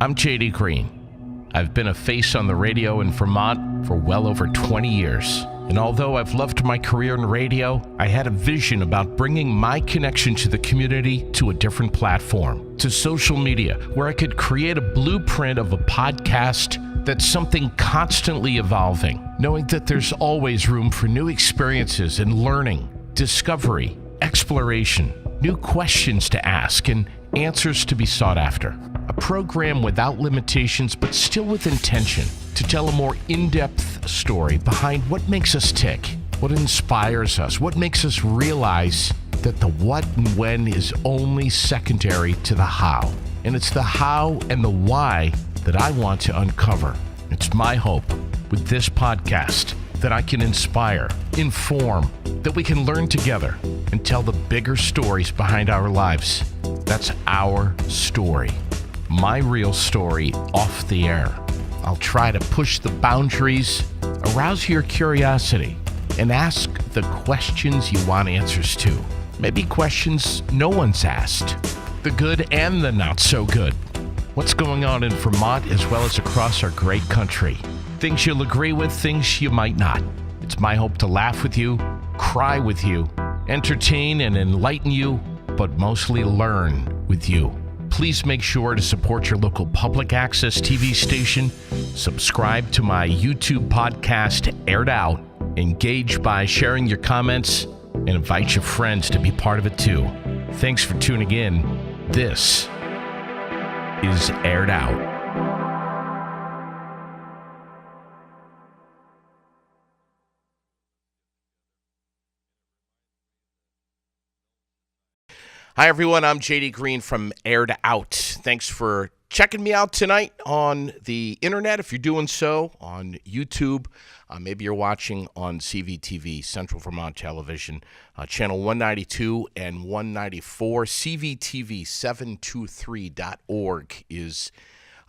I'm J.D. Green. I've been a face on the radio in Vermont for well over 20 years. And although I've loved my career in radio, I had a vision about bringing my connection to the community to a different platform, to social media, where I could create a blueprint of a podcast that's something constantly evolving, knowing that there's always room for new experiences and learning, discovery, exploration, new questions to ask, and answers to be sought after. A program without limitations, but still with intention to tell a more in-depth story behind what makes us tick, what inspires us, what makes us realize that the what and when is only secondary to the how. And it's the how and the why that I want to uncover. It's my hope with this podcast that I can inspire, inform, that we can learn together and tell the bigger stories behind our lives. That's our story. My real story off the air. I'll try to push the boundaries, arouse your curiosity, and ask the questions you want answers to. Maybe questions no one's asked. The good and the not so good. What's going on in Vermont as well as across our great country. Things you'll agree with, things you might not. It's my hope to laugh with you, cry with you, entertain and enlighten you, but mostly learn with you. Please make sure to support your local public access TV station, subscribe to my YouTube podcast, Aired Out, engage by sharing your comments, and invite your friends to be part of it too. Thanks for tuning in. This is Aired Out. Hi, everyone. I'm J.D. Green from Aired Out. Thanks for checking me out tonight on the internet. If you're doing so on YouTube, maybe you're watching on CVTV, Central Vermont Television, channel 192 and 194. CVTV723.org is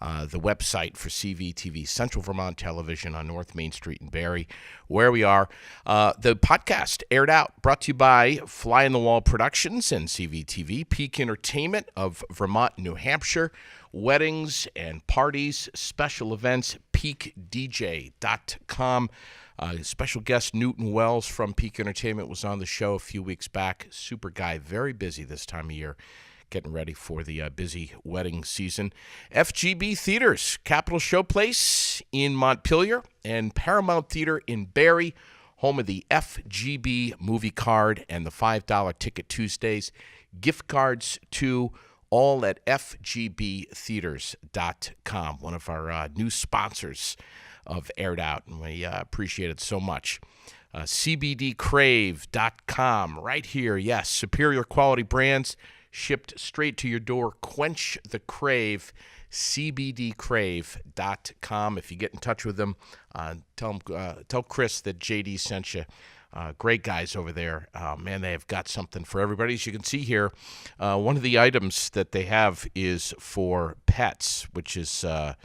the website for CVTV, Central Vermont Television on North Main Street in Barrie, where we are. The podcast, Aired Out, brought to you by Fly on the Wall Productions and CVTV, Peak Entertainment of Vermont, New Hampshire, weddings and parties, special events, peakdj.com. Special guest Newton Wells from Peak Entertainment was on the show a few weeks back. Super guy, very busy this time of year. Getting ready for the busy wedding season. FGB Theaters, Capitol Showplace in Montpelier, and Paramount Theater in Barrie, home of the FGB movie card and the $5 Ticket Tuesdays. Gift cards too, all at fgbtheaters.com, one of our new sponsors of Aired Out, and we appreciate it so much. CBDcrave.com, right here, yes, superior quality brands, shipped straight to your door. Quench the crave, cbdcrave.com. If you get in touch with them, tell Chris that JD sent you. Great guys over there. Man, they have got something for everybody. As you can see here, one of the items that they have is for pets, which is, I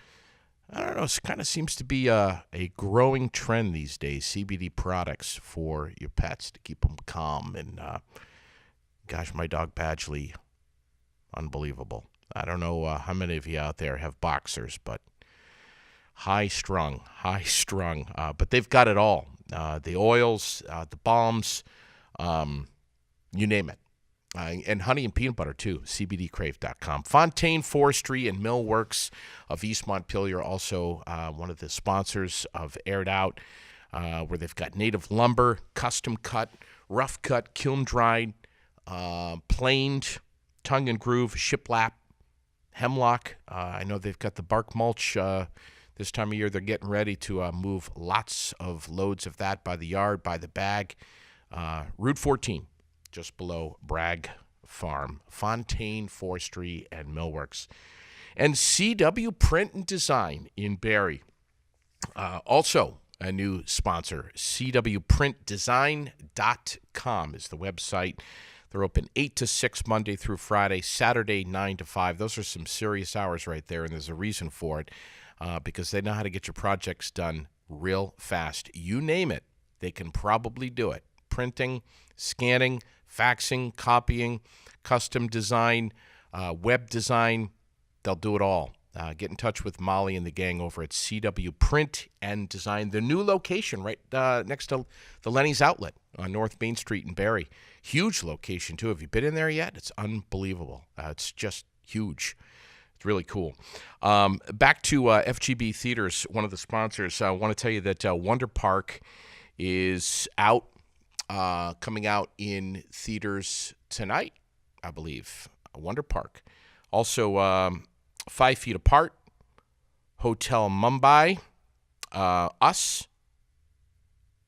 don't know, it kind of seems to be a growing trend these days. CBD products for your pets to keep them calm and gosh, my dog Badgley, unbelievable. I don't know how many of you out there have boxers, but high strung. But they've got it all. The oils, the balms, you name it. And honey and peanut butter, too, cbdcrave.com. Fontaine, Forestry, and Millworks of East Montpelier, also one of the sponsors of Aired Out, where they've got native lumber, custom cut, rough cut, kiln dried, planed, tongue and groove, shiplap, hemlock. I know they've got the bark mulch. This time of year, they're getting ready to move lots of loads of that by the yard, by the bag. Route 14, just below Bragg Farm. Fontaine, Forestry, and Millworks. And CW Print and Design in Barrie. Also a new sponsor, cwprintdesign.com is the website. They're open 8 to 6 Monday through Friday, Saturday 9 to 5. Those are some serious hours right there, and there's a reason for it because they know how to get your projects done real fast. You name it, they can probably do it. Printing, scanning, faxing, copying, custom design, web design, they'll do it all. Get in touch with Molly and the gang over at CW Print and Design. The new location right next to the Lenny's Outlet on North Main Street in Barrie. Huge location, too. Have you been in there yet? It's unbelievable. It's just huge. It's really cool. Back to FGB Theaters, one of the sponsors. I want to tell you that Wonder Park is out, coming out in theaters tonight, I believe. Wonder Park. Also, 5 Feet Apart, Hotel Mumbai, Us.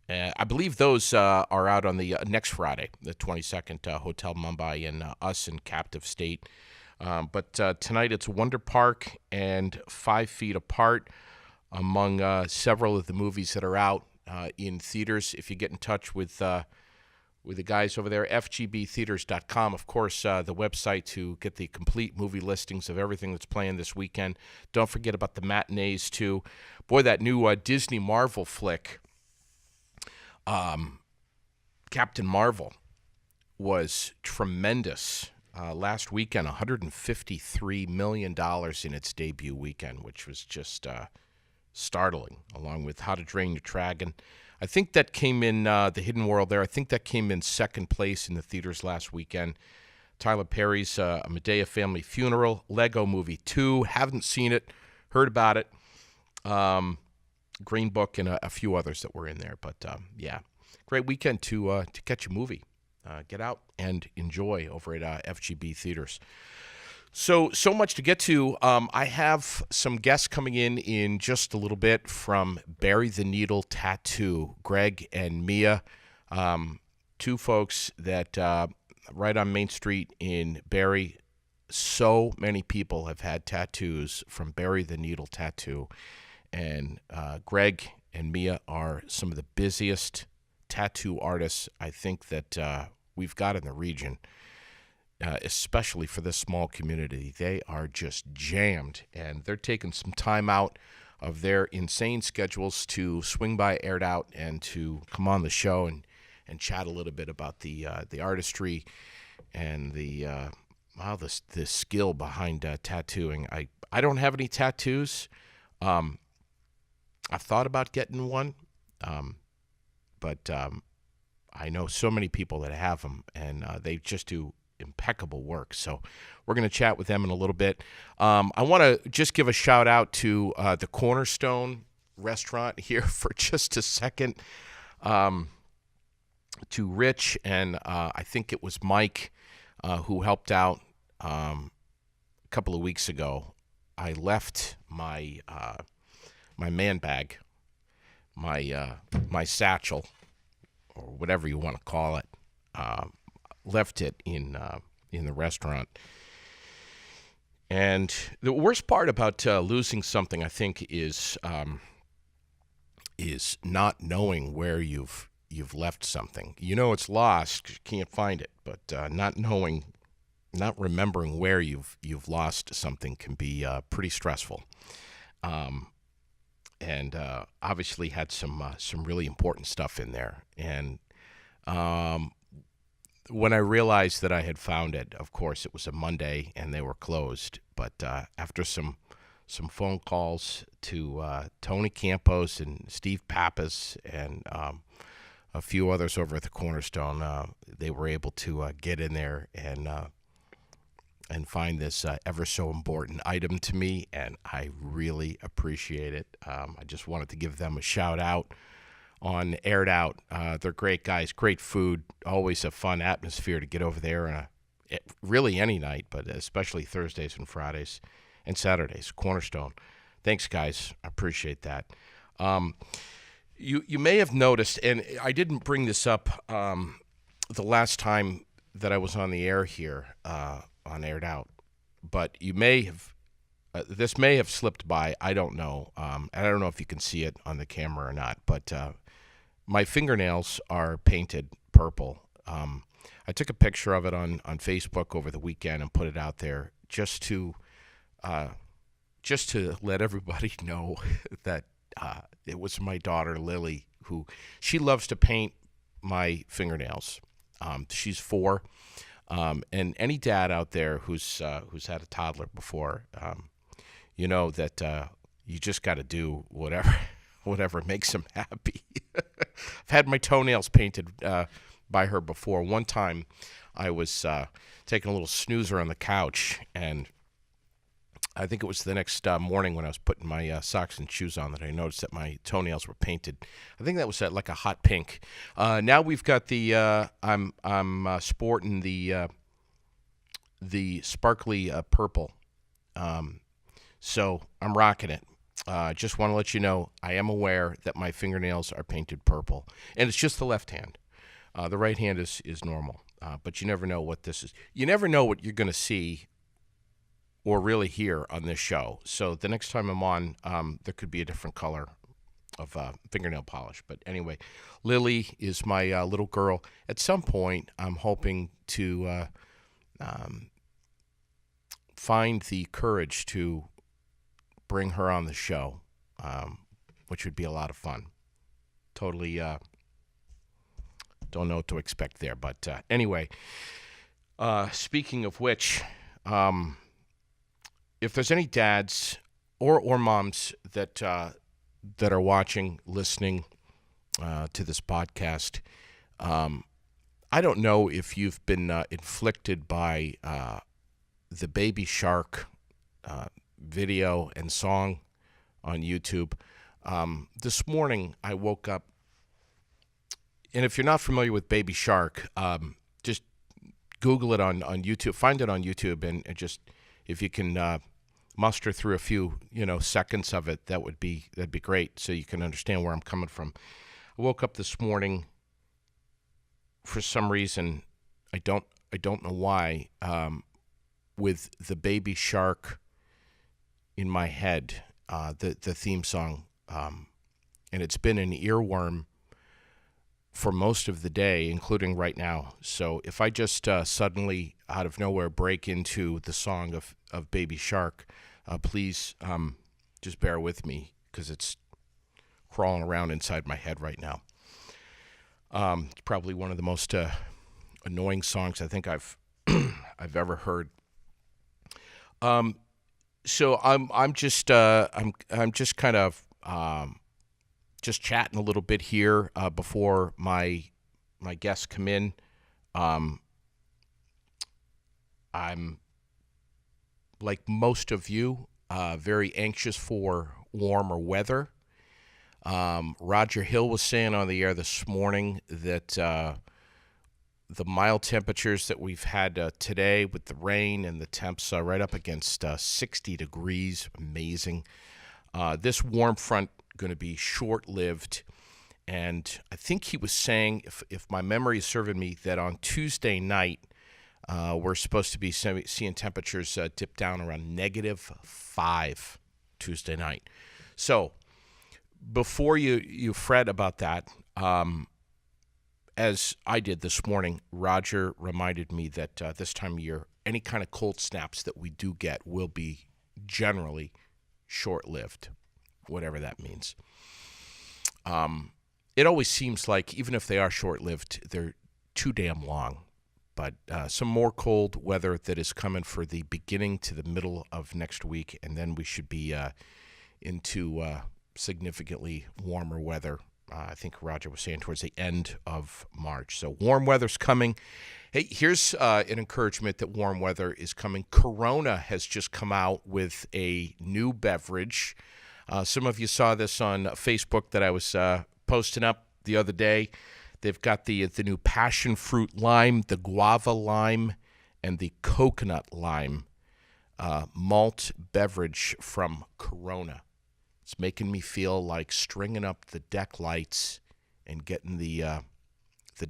I believe those are out on the next Friday, the 22nd, Hotel Mumbai and Us in Captive State. But tonight it's Wonder Park and 5 Feet Apart among several of the movies that are out in theaters. If you get in touch with the guys over there, fgbtheaters.com, of course, the website to get the complete movie listings of everything that's playing this weekend. Don't forget about the matinees, too. Boy, that new Disney Marvel flick, Captain Marvel, was tremendous. Last weekend, $153 million in its debut weekend, which was just startling, along with How to Drain Your Dragon. I think that came in The Hidden World there. I think that came in second place in the theaters last weekend. Tyler Perry's A Medea Family Funeral, Lego Movie 2. Haven't seen it, heard about it. Green Book and a few others that were in there. But, yeah, great weekend to catch a movie. Get out and enjoy over at FGB Theaters. So much to get to. I have some guests coming in just a little bit from Bury the Needle Tattoo. Greg and Mia, two folks that right on Main Street in Barrie. So many people have had tattoos from Bury the Needle Tattoo. And Greg and Mia are some of the busiest tattoo artists I think that we've got in the region. Especially for this small community. They are just jammed, and they're taking some time out of their insane schedules to swing by Aired Out and to come on the show and chat a little bit about the artistry and the skill behind tattooing. I don't have any tattoos. I've thought about getting one, but I know so many people that have them, and they just do impeccable work. So we're going to chat with them in a little bit. I want to just give a shout out to the Cornerstone restaurant here for just a second, to Rich, and I think it was Mike who helped out a couple of weeks ago. I left my my man bag, my satchel, or whatever you want to call it, left it in the restaurant. And the worst part about losing something, I think, is not knowing where you've left something. You know it's lost, 'cause you can't find it, but not remembering where you've lost something can be pretty stressful. And obviously had some really important stuff in there. And when I realized that I had found it, of course, it was a Monday and they were closed. But after some phone calls to Tony Campos and Steve Pappas and a few others over at the Cornerstone, they were able to get in there and find this ever so important item to me, and I really appreciate it. I just wanted to give them a shout out on Aired Out. They're great guys, great food, always a fun atmosphere to get over there on really any night, but especially Thursdays and Fridays and Saturdays. Cornerstone. Thanks, guys. I appreciate that. You may have noticed, and I didn't bring this up the last time that I was on the air here on Aired Out, but you may have. This may have slipped by. I don't know. I don't know if you can see it on the camera or not, but my fingernails are painted purple. I took a picture of it on Facebook over the weekend and put it out there just to let everybody know that it was my daughter Lily who she loves to paint my fingernails. She's 4, and any dad out there who's had a toddler before, you know that you just got to do whatever makes them happy. I've had my toenails painted by her before. One time I was taking a little snoozer on the couch, and I think it was the next morning when I was putting my socks and shoes on that I noticed that my toenails were painted. I think that was like a hot pink. Now we've got the I'm sporting the sparkly purple. So I'm rocking it. Just want to let you know I am aware that my fingernails are painted purple, and it's just the left hand. The right hand is normal, but you never know what this is. You never know what you're going to see or really hear on this show. So the next time I'm on, there could be a different color of fingernail polish. But anyway, Lily is my little girl. At some point, I'm hoping to find the courage to bring her on the show, which would be a lot of fun. Totally don't know what to expect there. But anyway, speaking of which, if there's any dads or moms that are watching, listening to this podcast, I don't know if you've been inflicted by the Baby Shark video and song on YouTube. This morning I woke up, and if you're not familiar with Baby Shark, just Google it on YouTube, find it on YouTube, and just if you can muster through a few seconds of it, that'd be great, so you can understand where I'm coming from. I woke up this morning, for some reason, I don't know why, with the Baby Shark in my head, the theme song, and it's been an earworm for most of the day, including right now. So if I just suddenly, out of nowhere, break into the song of Baby Shark, please just bear with me, because it's crawling around inside my head right now. It's probably one of the most annoying songs I think I've ever heard. So I'm just kind of just chatting a little bit here before my guests come in. I'm, like most of you, very anxious for warmer weather. Roger Hill was saying on the air this morning that the mild temperatures that we've had today with the rain and the temps right up against 60 degrees, amazing. This warm front going to be short-lived, and I think he was saying, if my memory is serving me, that on Tuesday night we're supposed to be seeing temperatures dip down around -5 Tuesday night. So before you fret about that, as I did this morning, Roger reminded me that this time of year, any kind of cold snaps that we do get will be generally short-lived, whatever that means. It always seems like, even if they are short-lived, they're too damn long. But some more cold weather that is coming for the beginning to the middle of next week, and then we should be into significantly warmer weather. I think Roger was saying towards the end of March. So warm weather's coming. Hey, here's an encouragement that warm weather is coming. Corona has just come out with a new beverage. Some of you saw this on Facebook that I was posting up the other day. They've got the new passion fruit lime, the guava lime, and the coconut lime malt beverage from Corona. It's making me feel like stringing up the deck lights and getting the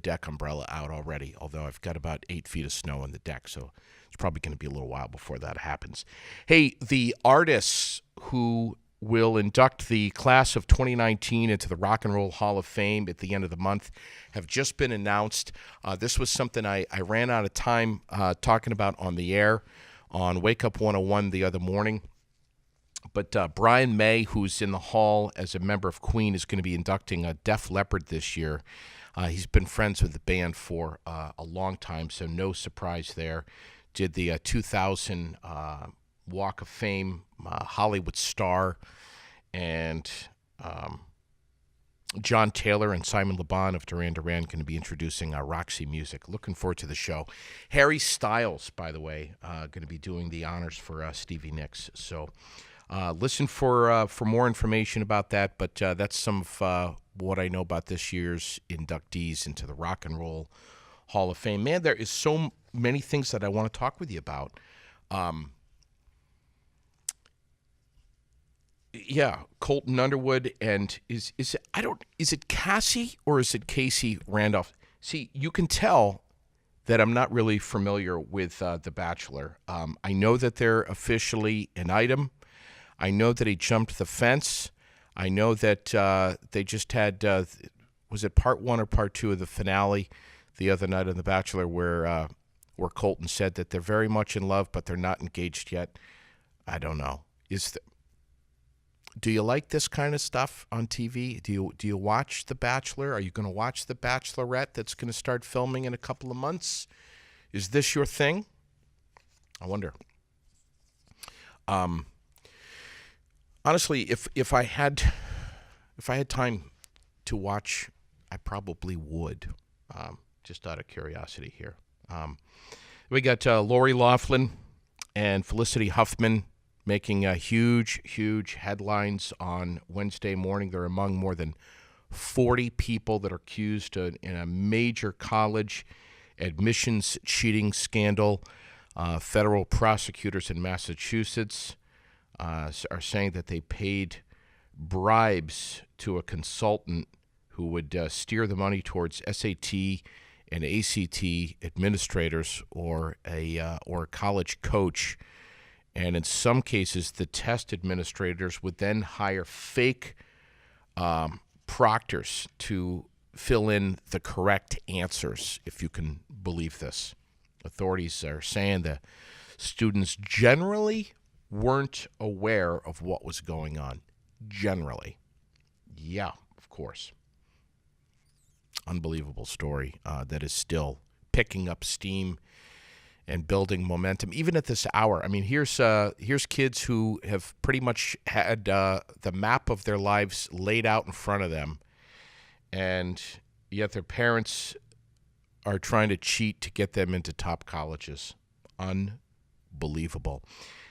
deck umbrella out already, although I've got about 8 feet of snow on the deck, so it's probably going to be a little while before that happens. Hey, the artists who will induct the class of 2019 into the Rock and Roll Hall of Fame at the end of the month have just been announced. This was something I ran out of time talking about on the air on Wake Up 101 the other morning. But Brian May, who's in the hall as a member of Queen, is going to be inducting Def Leppard this year. He's been friends with the band for a long time, so no surprise there. Did the 2000 Walk of Fame Hollywood star, and John Taylor and Simon LeBon of Duran Duran going to be introducing Roxy Music. Looking forward to the show. Harry Styles, by the way, going to be doing the honors for Stevie Nicks. So listen for more information about that. But that's some of what I know about this year's inductees into the Rock and Roll Hall of Fame. Man, there is so many things that I want to talk with you about. Yeah, Colton Underwood, and is it Cassie or is it Casey Randolph? See, you can tell that I'm not really familiar with The Bachelor. I know that they're officially an item. I know that he jumped the fence. I know that they just had, was it part 1 or part 2 of the finale the other night on The Bachelor where Colton said that they're very much in love, but they're not engaged yet. I don't know. Do you like this kind of stuff on TV? Do you watch The Bachelor? Are you going to watch The Bachelorette that's going to start filming in a couple of months? Is this your thing? I wonder. Honestly, if I had time to watch, I probably would. Just out of curiosity here. We got Lori Loughlin and Felicity Huffman making huge headlines on Wednesday morning. They're among more than 40 people that are accused in a major college admissions cheating scandal. Federal prosecutors in Massachusetts are saying that they paid bribes to a consultant who would steer the money towards SAT and ACT administrators or a college coach. And in some cases, the test administrators would then hire fake proctors to fill in the correct answers, if you can believe this. Authorities are saying the students generally weren't aware of what was going on. Generally. Yeah, of course. Unbelievable story that is still picking up steam and building momentum, even at this hour. I mean, here's kids who have pretty much had the map of their lives laid out in front of them, and yet their parents are trying to cheat to get them into top colleges. Unbelievable.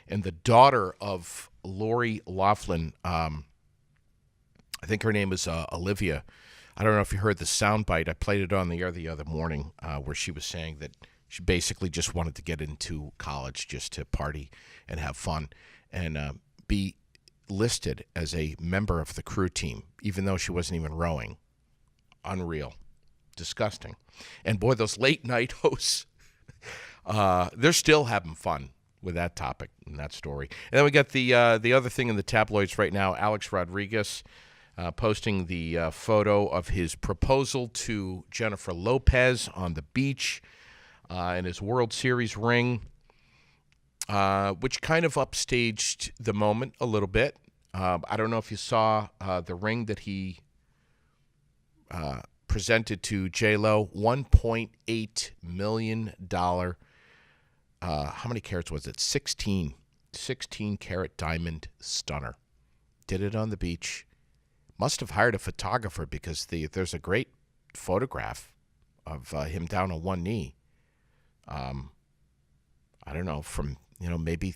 And the daughter of Lori Loughlin, I think her name is Olivia. I don't know if you heard the soundbite. I played it on the air the other morning where she was saying that she basically just wanted to get into college just to party and have fun and be listed as a member of the crew team, even though she wasn't even rowing. Unreal. Disgusting. And boy, those late night hosts, they're still having fun with that topic and that story. And then we got the other thing in the tabloids right now, Alex Rodriguez posting the photo of his proposal to Jennifer Lopez on the beach. In his World Series ring, which kind of upstaged the moment a little bit. I don't know if you saw the ring that he presented to J-Lo, $1.8 million. How many carats was it? 16 carat diamond stunner. Did it on the beach. Must have hired a photographer because there's a great photograph of him down on one knee. I don't know, from, maybe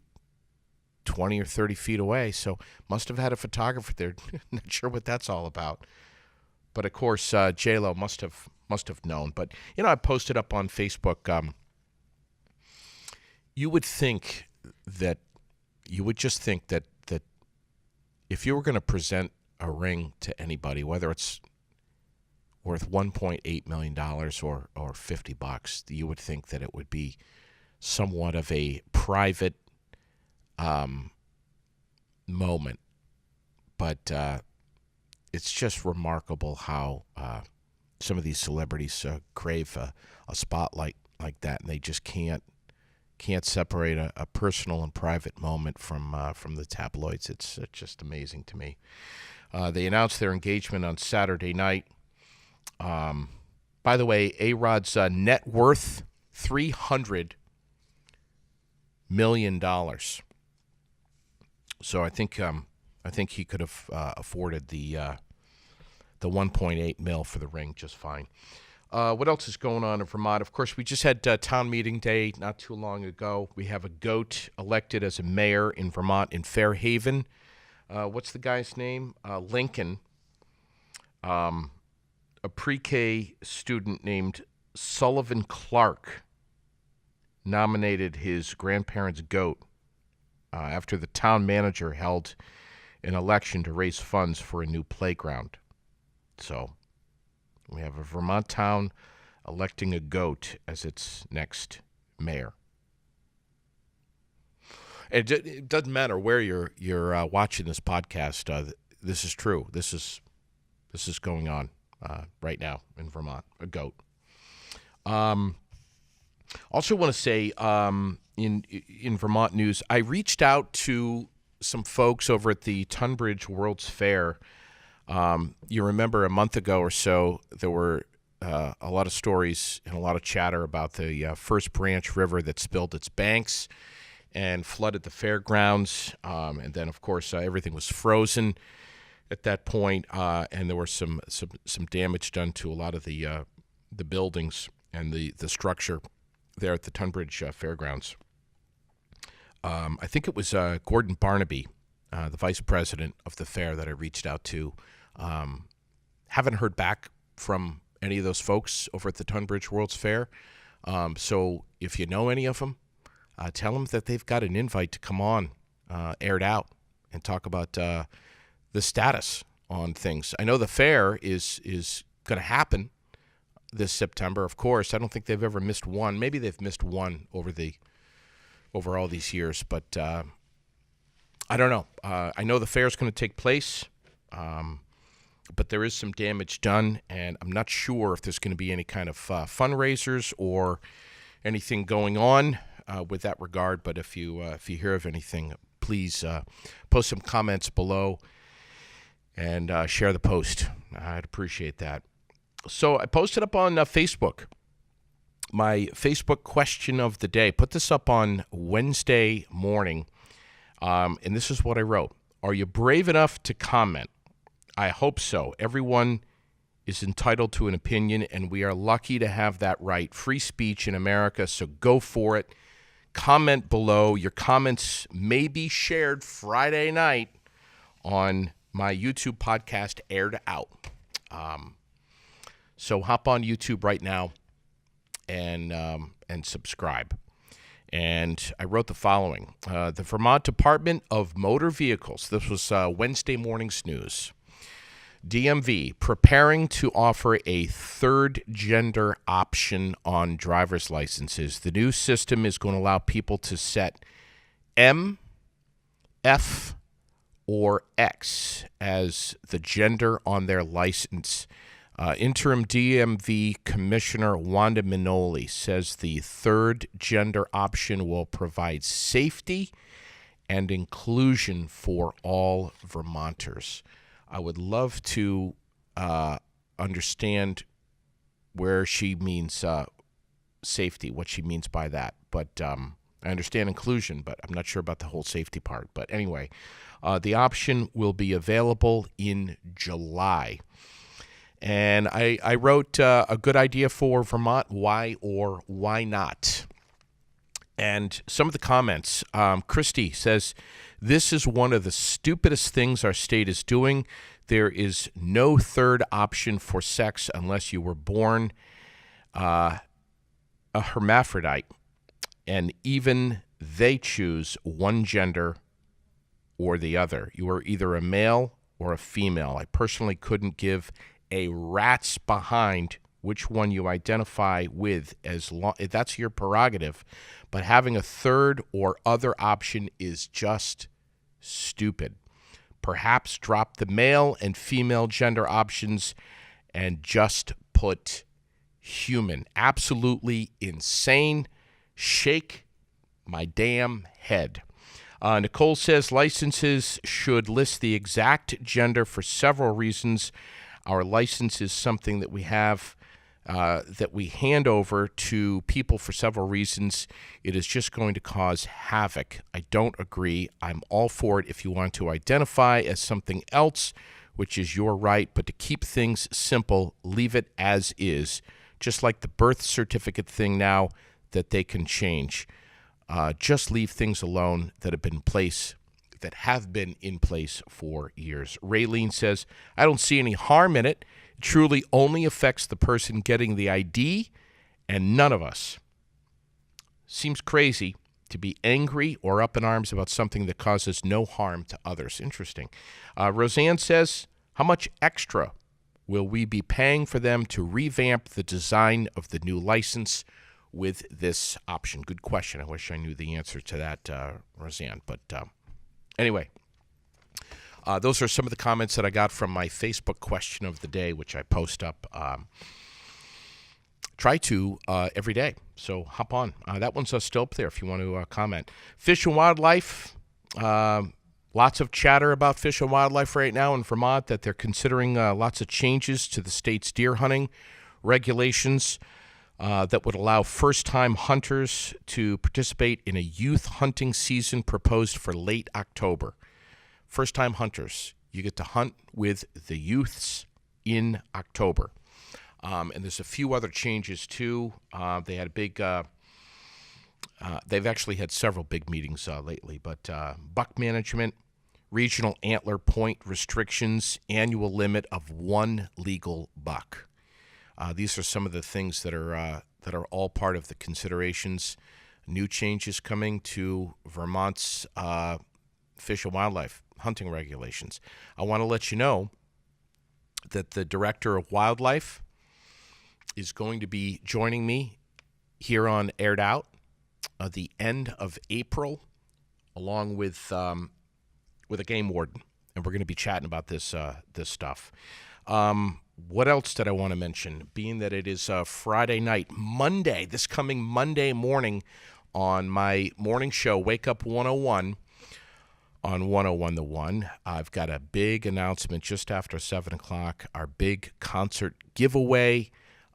20 or 30 feet away. So must have had a photographer there. Not sure what that's all about. But, of course, J-Lo must have known. But, I posted up on Facebook, you would just think that if you were going to present a ring to anybody, whether it's worth $1.8 million or $50, you would think that it would be somewhat of a private moment. But it's just remarkable how some of these celebrities crave a spotlight like that, and they just can't separate a personal and private moment from the tabloids. It's just amazing to me. They announced their engagement on Saturday night. By the way, A-Rod's net worth, $300 million. So I think he could have afforded the 1.8 mil for the ring just fine. What else is going on in Vermont? Of course, we just had town meeting day not too long ago. We have a goat elected as a mayor in Vermont in Fairhaven. What's the guy's name? Lincoln. A pre-K student named Sullivan Clark nominated his grandparents' goat after the town manager held an election to raise funds for a new playground. So we have a Vermont town electing a goat as its next mayor. It doesn't matter where you're watching this podcast. This is true. This is going on right now in Vermont. A goat. Also want to say in Vermont news, I reached out to some folks over at the Tunbridge World's Fair. You remember a month ago or so, there were a lot of stories and a lot of chatter about the First Branch River that spilled its banks and flooded the fairgrounds. And then, of course, everything was frozen at that point, and there were some damage done to a lot of the buildings and the structure there at the Tunbridge Fairgrounds. I think it was Gordon Barnaby, the vice president of the fair, that I reached out to. Haven't heard back from any of those folks over at the Tunbridge World's Fair. So if you know any of them, tell them that they've got an invite to come on, aired out, and talk about the status on things. I know the fair is going to happen this September, of course. I don't think they've ever missed one. Maybe they've missed one over all these years, but I don't know. I know the fair is going to take place, but there is some damage done, and I'm not sure if there's going to be any kind of fundraisers or anything going on with that regard. But if you hear of anything, please post some comments below and share the post. I'd appreciate that. So I posted up on Facebook my Facebook question of the day. Put this up on Wednesday morning, and this is what I wrote. Are you brave enough to comment? I hope so. Everyone is entitled to an opinion, and we are lucky to have that right. Free speech in America, so go for it. Comment below. Your comments may be shared Friday night on my YouTube podcast, Aired Out. So hop on YouTube right now and subscribe. And I wrote the following. The Vermont Department of Motor Vehicles, this was Wednesday morning's news. DMV preparing to offer a third gender option on driver's licenses. The new system is going to allow people to set M, F, or X as the gender on their license. Interim DMV Commissioner Wanda Minoli says the third gender option will provide safety and inclusion for all Vermonters. I would love to understand where she means safety, what she means by that. But I understand inclusion, but I'm not sure about the whole safety part. But anyway, the option will be available in July. And I wrote a good idea for Vermont, why or why not. And some of the comments, Christy says, this is one of the stupidest things our state is doing. There is no third option for sex unless you were born a hermaphrodite. And even they choose one gender or the other. You are either a male or a female. I personally couldn't give a rat's behind which one you identify with, as long that's your prerogative. But having a third or other option is just stupid. Perhaps drop the male and female gender options and just put human. Absolutely insane. Shake my damn head. Nicole says licenses should list the exact gender for several reasons. Our license is something that we have that we hand over to people for several reasons, it is just going to cause havoc. I don't agree. I'm all for it if you want to identify as something else, which is your right, but to keep things simple, leave it as is. Just like the birth certificate thing now that they can change. Just leave things alone that have been in place for years. Raylene says, I don't see any harm in it. It truly only affects the person getting the ID and none of us. Seems crazy to be angry or up in arms about something that causes no harm to others. Interesting. Roseanne says, how much extra will we be paying for them to revamp the design of the new license with this option? Good question. I wish I knew the answer to that, Roseanne. But anyway, those are some of the comments that I got from my Facebook question of the day, which I post up every day. So hop on. That one's still up there if you want to comment. Fish and Wildlife. Lots of chatter about Fish and Wildlife right now in Vermont that they're considering lots of changes to the state's deer hunting regulations that would allow first-time hunters to participate in a youth hunting season proposed for late October. First-time hunters, you get to hunt with the youths in October. And there's a few other changes, too. They had a big... they've actually had several big meetings lately, but buck management, regional antler point restrictions, annual limit of one legal buck. These are some of the things that are all part of the considerations. New changes coming to Vermont's Fish and Wildlife hunting regulations. I want to let you know that the director of wildlife is going to be joining me here on Aired Out at the end of April, along with a game warden, and we're going to be chatting about this stuff. What else did I want to mention? Being that it is Friday night, this coming Monday morning on my morning show, Wake Up 101 on 101 The One, I've got a big announcement just after 7 o'clock, our big concert giveaway.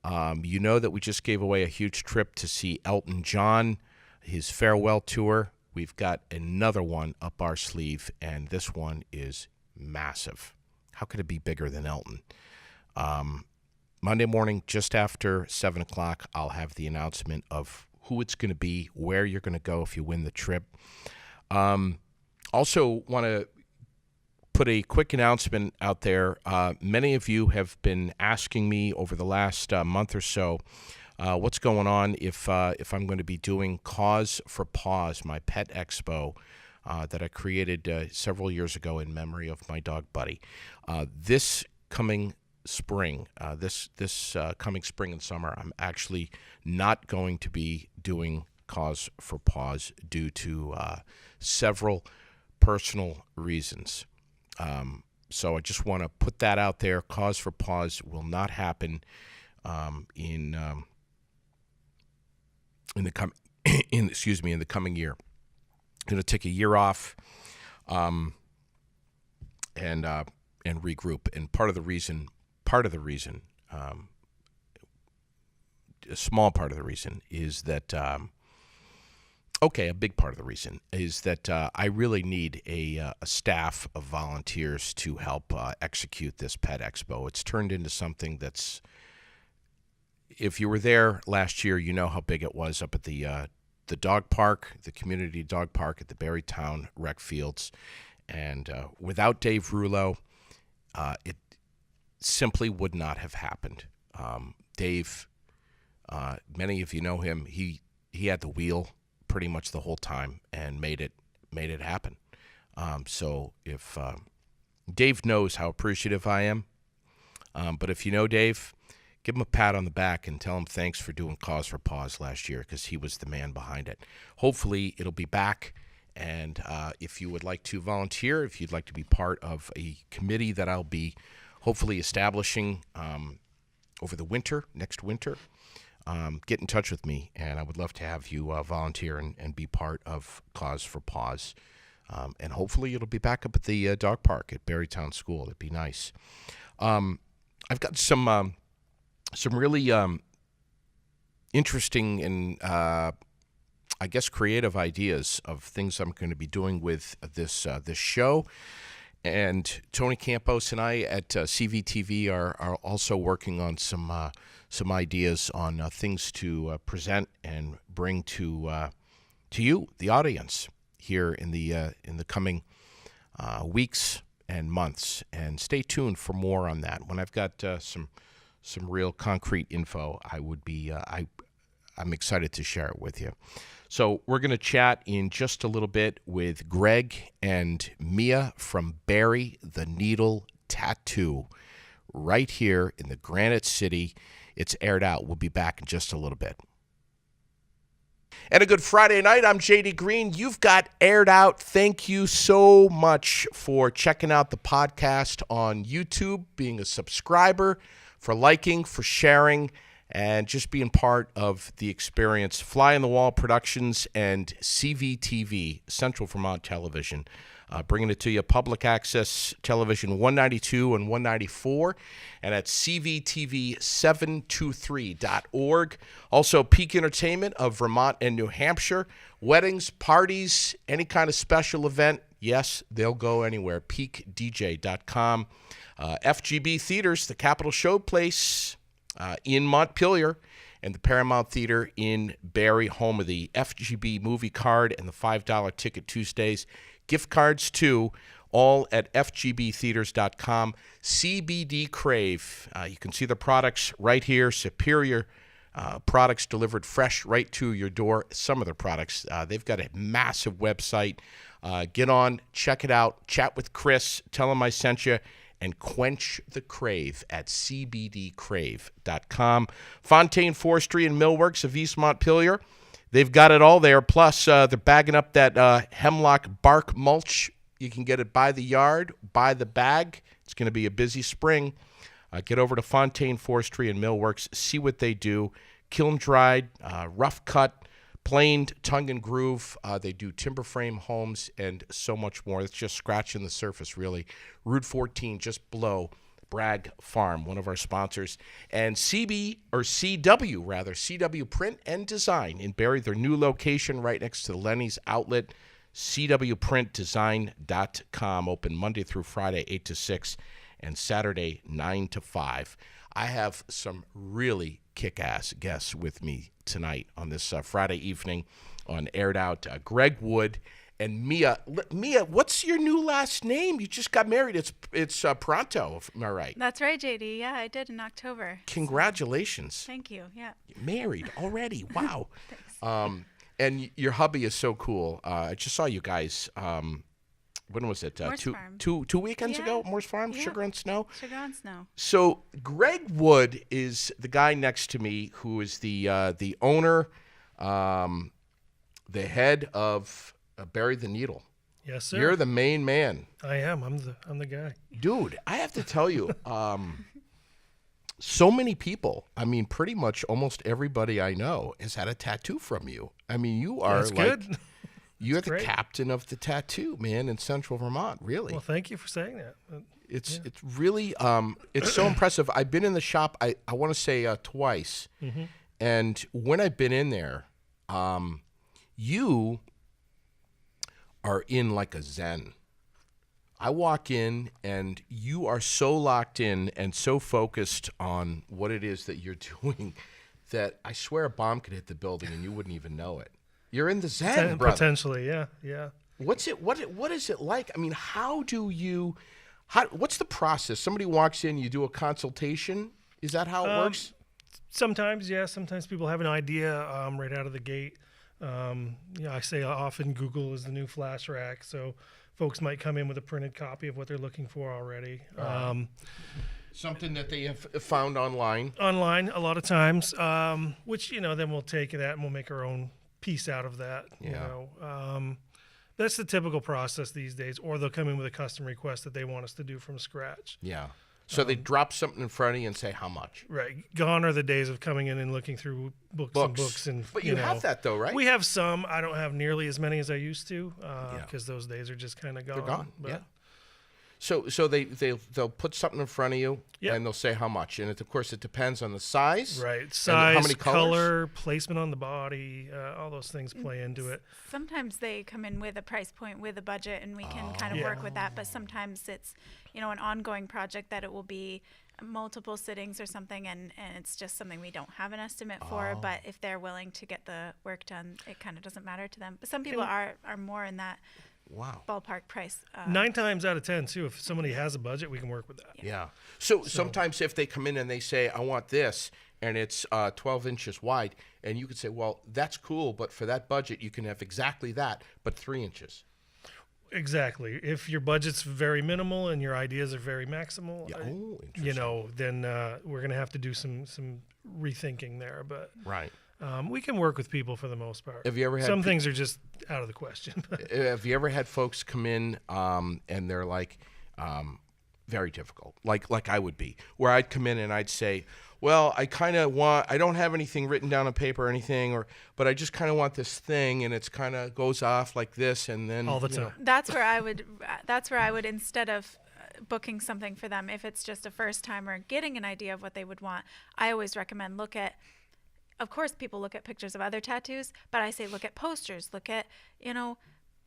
You know that we just gave away a huge trip to see Elton John, his farewell tour. We've got another one up our sleeve, and this one is massive. How could it be bigger than Elton? Monday morning, just after 7 o'clock, I'll have the announcement of who it's going to be, where you're going to go if you win the trip. Also want to put a quick announcement out there. Many of you have been asking me over the last month or so what's going on if I'm going to be doing Cause for Paws, my pet expo that I created several years ago in memory of my dog Buddy. This coming spring, coming spring and summer, I'm actually not going to be doing Cause for Paws due to several personal reasons. So I just want to put that out there. Cause for Paws will not happen in the coming year. I'm going to take a year off and regroup. And part of the reason, a small part of the reason is that, a big part of the reason is that I really need a staff of volunteers to help execute this pet expo. It's turned into something that's, if you were there last year, you know how big it was up at the dog park, the community dog park at the Berrytown Rec Fields. And without Dave Rouleau, it simply would not have happened. Dave, many of you know him. He had the wheel pretty much the whole time and made it happen. So if Dave knows how appreciative I am, but if you know Dave, give him a pat on the back and tell him thanks for doing Cause for Paws last year, because he was the man behind it. Hopefully it'll be back. And if you would like to volunteer, if you'd like to be part of a committee that I'll be hopefully establishing over the winter, next winter, get in touch with me, and I would love to have you volunteer and be part of Cause for Paws. And hopefully it'll be back up at the dog park at Berrytown School. It'd be nice. I've got some some really interesting and I guess creative ideas of things I'm going to be doing with this show. And Tony Campos and I at CVTV are also working on some ideas on things to present and bring to you, the audience, here in the coming weeks and months. And stay tuned for more on that. When I've got some real concrete info, I'm excited to share it with you. So we're going to chat in just a little bit with Greg and Mia from Bury the Needle Tattoo right here in the Granite City. It's Aired Out. We'll be back in just a little bit. And a good Friday night. I'm JD Green. You've got Aired Out. Thank you so much for checking out the podcast on YouTube, being a subscriber, for liking, for sharing, and just being part of the experience. Fly on the Wall Productions and CVTV, Central Vermont Television, bringing it to you. Public access television 192 and 194, and at cvtv723.org. Also, Peak Entertainment of Vermont and New Hampshire. Weddings, parties, any kind of special event, yes, they'll go anywhere. peakdj.com. FGB Theaters, the Capitol Showplace, in Montpelier, and the Paramount Theater in Barrie, home of the FGB movie card and the $5 Ticket Tuesdays. Gift cards, too, all at fgbtheaters.com. CBD Crave. You can see the products right here. Superior products delivered fresh right to your door. Some of their products, they've got a massive website. Get on, check it out, chat with Chris, tell him I sent you, and quench the crave at cbdcrave.com. Fontaine, Forestry, and Millworks of East Montpelier. They've got it all there. Plus, they're bagging up that hemlock bark mulch. You can get it by the yard, by the bag. It's going to be a busy spring. Get over to Fontaine, Forestry, and Millworks. See what they do. Kiln-dried, rough cut, planed, tongue and groove. They do timber frame homes and so much more. It's just scratching the surface, really. Route 14, just below Bragg Farm, one of our sponsors. And CW Print and Design in Barrie, their new location right next to the Lenny's Outlet. CWPrintDesign.com, open Monday through Friday, 8 to 6, and Saturday, 9 to 5. I have some really kick-ass guests with me tonight on this Friday evening on Aired Out. Greg Wood and Mia. Mia, what's your new last name? You just got married. It's Paronto, am I right? That's right, JD. Yeah, I did in October. Congratulations. So. Thank you. Yeah. Married already. Wow. Thanks. And your hubby is so cool. I just saw you guys. When was it? Two weekends ago? Morse Farm, yeah. Sugar and Snow. Sugar and Snow. So Greg Wood is the guy next to me who is the owner, the head of Bury the Needle. Yes, sir. You're the main man. I am. I'm the guy. Dude, I have to tell you, so many people, I mean, pretty much almost everybody I know has had a tattoo from you. I mean, you are That's good. You're the captain of the tattoo, man, in Central Vermont, really. Well, thank you for saying that. It's really, it's so impressive. I've been in the shop, I want to say twice, and when I've been in there, you are in like a zen. I walk in, and you are so locked in and so focused on what it is that you're doing that I swear a bomb could hit the building and you wouldn't even know it. You're in the zen, brother. Potentially, yeah. What's it? What is it like? I mean, what's the process? Somebody walks in, you do a consultation. Is that how it works? Sometimes, yeah. Sometimes people have an idea right out of the gate. I say often Google is the new flash rack, so folks might come in with a printed copy of what they're looking for already. Something that they have found online. Online, a lot of times, which then we'll take that and we'll make our own piece out of that. Yeah. That's the typical process these days. Or they'll come in with a custom request that they want us to do from scratch. Yeah. So they drop something in front of you and say how much. Right. Gone are the days of coming in and looking through books. But you have that though, right? We have some. I don't have nearly as many as I used to because those days are just kind of gone. They're gone. But, yeah. So they'll put something in front of you, Yep. and they'll say how much, and of course it depends on the size, Right. and Size, how many colors. color, placement on the body, all those things play into it. Sometimes they come in with a price point, with a budget, and we can kind of Yeah. work with that. But sometimes it's, an ongoing project that it will be multiple sittings or something, and it's just something we don't have an estimate for. But if they're willing to get the work done, it kind of doesn't matter to them. But some people are more in that Wow. ballpark price. 9 times out of 10, too, if somebody has a budget, we can work with that. Yeah. So sometimes if they come in and they say, I want this, and it's 12 inches wide, and you could say, well, that's cool, but for that budget, you can have exactly that, but 3 inches. Exactly. If your budget's very minimal and your ideas are very maximal, Yeah. Oh, interesting. then we're going to have to do some rethinking there. But Right. we can work with people for the most part. Have you ever had Some things are just out of the question. Have you ever had folks come in and they're like very difficult, like I would be, where I'd come in and I'd say, well, I don't have anything written down on paper or anything, but I just kind of want this thing, and it's kind of goes off like this, and then All the time. That's where I would instead of booking something for them, if it's just a first timer getting an idea of what they would want, I always recommend of course people look at pictures of other tattoos, but I say look at posters, look at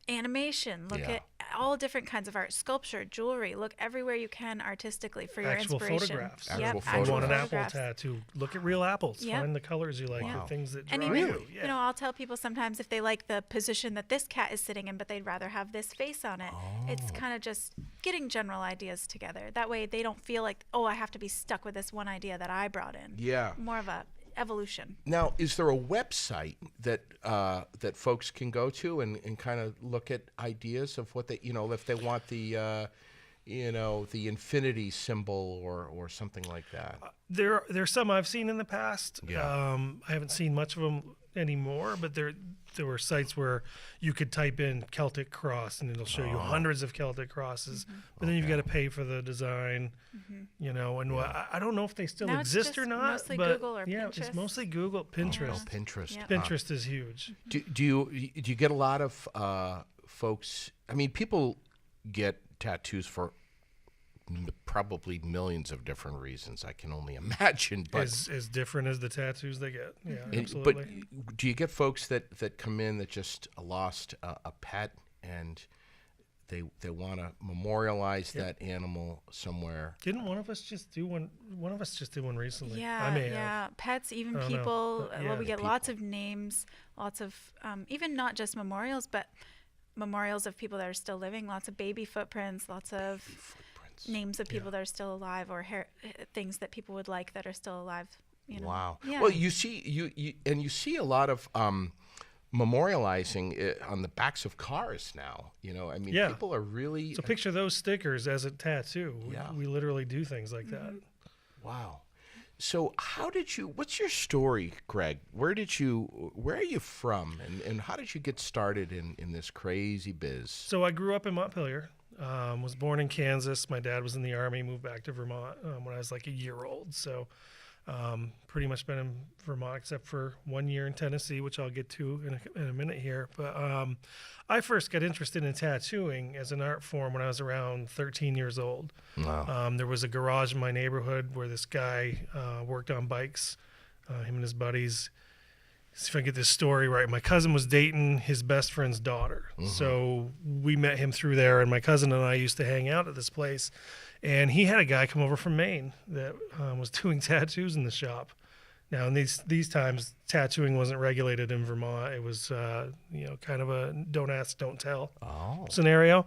animation, look Yeah. at all different kinds of art, sculpture, jewelry, look everywhere you can artistically for your Actual inspiration. photographs. Actual Yep, photographs. You want an apple photographs. tattoo, look at real apples. Yep. Find the colors you like, Wow. the things that And draw even, you. Yeah. I'll tell people sometimes if they like the position that this cat is sitting in, but they'd rather have this face on it. It's kind of just getting general ideas together. That way they don't feel like, oh, I have to be stuck with this one idea that I brought in. Yeah. More of a evolution. Now, is there a website that that folks can go to and kind of look at ideas of what they, if they want the the infinity symbol or something like that? There's some I've seen in the past. Yeah. I haven't seen much of them anymore, but there were sites where you could type in Celtic cross and it'll show you hundreds of Celtic crosses, but then you've got to pay for the design, I don't know if they still Now it's exist or just not, mostly but Google or yeah, it's Pinterest. mostly Google, Pinterest. Oh, Pinterest. Yep. Pinterest is huge. Do you get a lot of folks? I mean, people get tattoos for probably millions of different reasons. I can only imagine. But As different as the tattoos they get. Yeah, but absolutely. do you get folks that come in that just lost a pet and they want to memorialize that animal somewhere? Didn't one of us just do one? One of us just did one recently. Yeah, I may have. yeah. Pets, even I don't know, people. but yeah. Well, we get People. lots of names, lots of even not just memorials, but memorials of people that are still living. Lots of baby footprints, lots of Footprints. names of people that are still alive, or things that people would like that are still alive. Wow. Yeah. Well, you see you see a lot of memorializing it on the backs of cars now. I mean, Yeah. people are really So picture those stickers as a tattoo. Yeah. We literally do things like that. wow. So what's your story, Greg? Where are you from, and how did you get started in this crazy biz? So I grew up in Montpelier, was born in Kansas. My dad was in the Army, moved back to Vermont when I was like a year old. So pretty much been in Vermont except for 1 year in Tennessee, which I'll get to in a minute here. But I first got interested in tattooing as an art form when I was around 13 years old. Wow. There was a garage in my neighborhood where this guy worked on bikes, him and his buddies. See if I get this story right. My cousin was dating his best friend's daughter. So we met him through there, and my cousin and I used to hang out at this place. And he had a guy come over from Maine that was doing tattoos in the shop. Now, in these times, tattooing wasn't regulated in Vermont. It was, kind of a don't ask, don't tell scenario.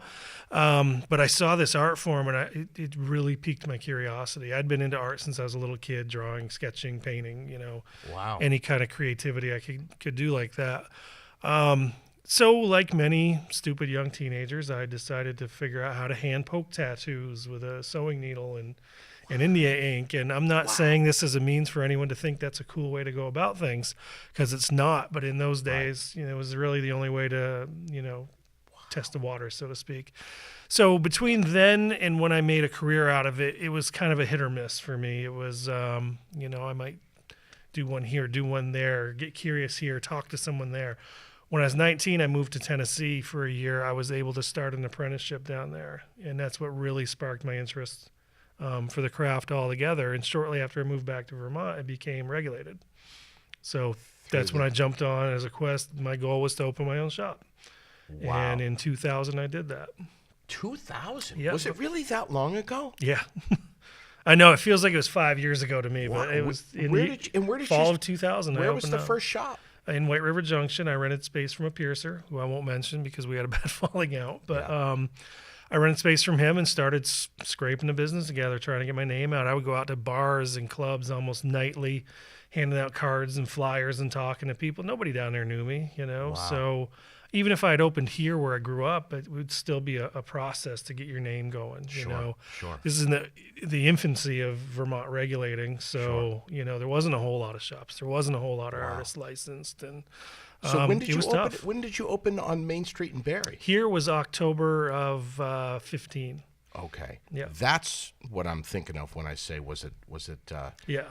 But I saw this art form, and it really piqued my curiosity. I'd been into art since I was a little kid, drawing, sketching, painting, Wow. any kind of creativity I could do like that. So like many stupid young teenagers, I decided to figure out how to hand poke tattoos with a sewing needle and India ink. And I'm not saying this as a means for anyone to think that's a cool way to go about things, because it's not. But in those days, it was really the only way to, test the water, so to speak. So between then and when I made a career out of it, it was kind of a hit or miss for me. It was, I might do one here, do one there, get curious here, talk to someone there. when I was 19, I moved to Tennessee for a year. I was able to start an apprenticeship down there, and that's what really sparked my interest for the craft altogether. And shortly after I moved back to Vermont, it became regulated. So that's when I jumped on as a quest. My goal was to open my own shop. Wow. And in 2000, I did that. 2000? Yeah. Was it really that long ago? Yeah. I know it feels like it was 5 years ago to me, but it was in where the did fall you, of 2000. Where I was opened the up. first shop? In White River Junction. I rented space from a piercer, who I won't mention because we had a bad falling out. But I rented space from him and started scraping the business together, trying to get my name out. I would go out to bars and clubs almost nightly, handing out cards and flyers and talking to people. Nobody down there knew me, you know. Wow. So even if I had opened here where I grew up, it would still be a process to get your name going, you know. Sure. This is in the infancy of Vermont regulating, so you know there wasn't a whole lot of shops. There wasn't a whole lot of artists licensed, and So when did it you was open? tough. When did you open on Main Street in Barrie? Here was October of 15. Okay. Yeah. That's what I'm thinking of when I say was it Yeah.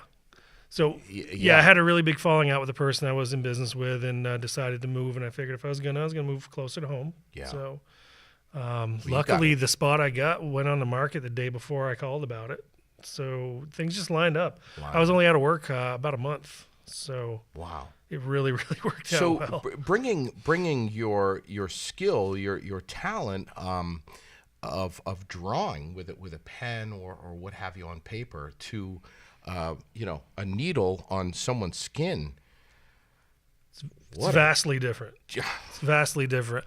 So yeah. I had a really big falling out with the person I was in business with, and decided to move. And I figured if I was gonna move closer to home. Yeah. So you luckily, got the spot I got went on the market the day before I called about it. So things just lined up. I was only out of work about a month, so wow. it really worked out So well. bringing your skill, your talent of drawing with a pen or what have you on paper to a needle on someone's skin. It's vastly different. It's vastly different.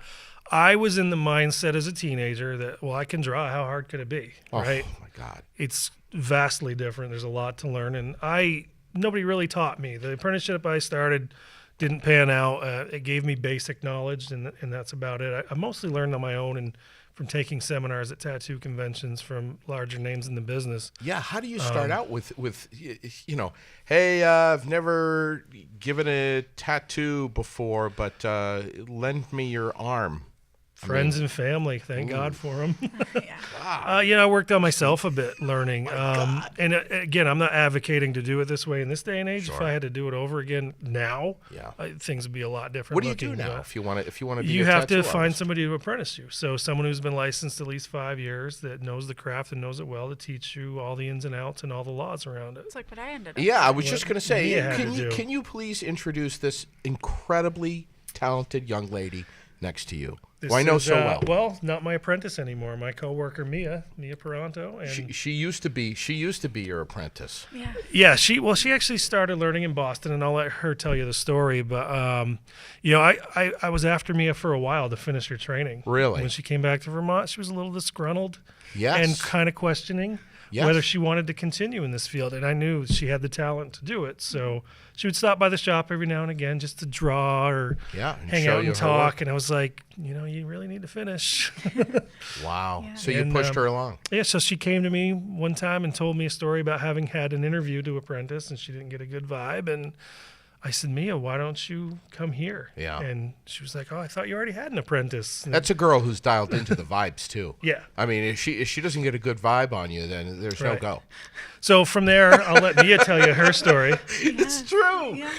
I was in the mindset as a teenager that, well, I can draw. How hard could it be? Right? Oh my God. It's vastly different. There's a lot to learn, and nobody really taught me. The apprenticeship I started didn't pan out. It gave me basic knowledge, and that's about it. I mostly learned on my own and from taking seminars at tattoo conventions from larger names in the business. Yeah, how do you start out with hey, I've never given a tattoo before, but lend me your arm. Friends and family, thank God for them. Yeah. I worked on myself a bit, learning. And again, I'm not advocating to do it this way in this day and age. Sure. If I had to do it over again now, Yeah. Things would be a lot different. What do you do looking, now but if you want to be you a have to tattoo find artist? somebody to apprentice you. So someone who's been licensed at least 5 years that knows the craft and knows it well to teach you all the ins and outs and all the laws around it. It's like what I ended up. Yeah, I was just going to say, Mia had to do. can you please introduce this incredibly talented young lady next to you, who I know so well? Well, not my apprentice anymore. My coworker Mia Paronto, and She used to be your apprentice. Yeah. yeah, she actually started learning in Boston, and I'll let her tell you the story. But I was after Mia for a while to finish her training. Really? When she came back to Vermont, she was a little disgruntled. Yes. And kind of questioning Yes. whether she wanted to continue in this field, and I knew she had the talent to do it. So she would stop by the shop every now and again just to draw or Yeah, and hang show out you and her work. talk. And I was like, you really need to finish. Wow. Yeah. So you And, pushed her along. Yeah, so she came to me one time and told me a story about having had an interview to apprentice, and she didn't get a good vibe. And I said, Mia, why don't you come here? Yeah. And she was like, oh, I thought you already had an apprentice. And That's a girl who's dialed into the vibes too. yeah. I mean, if she doesn't get a good vibe on you, then there's no Right. go. So from there, I'll let Mia tell you her story. It's true. Yeah.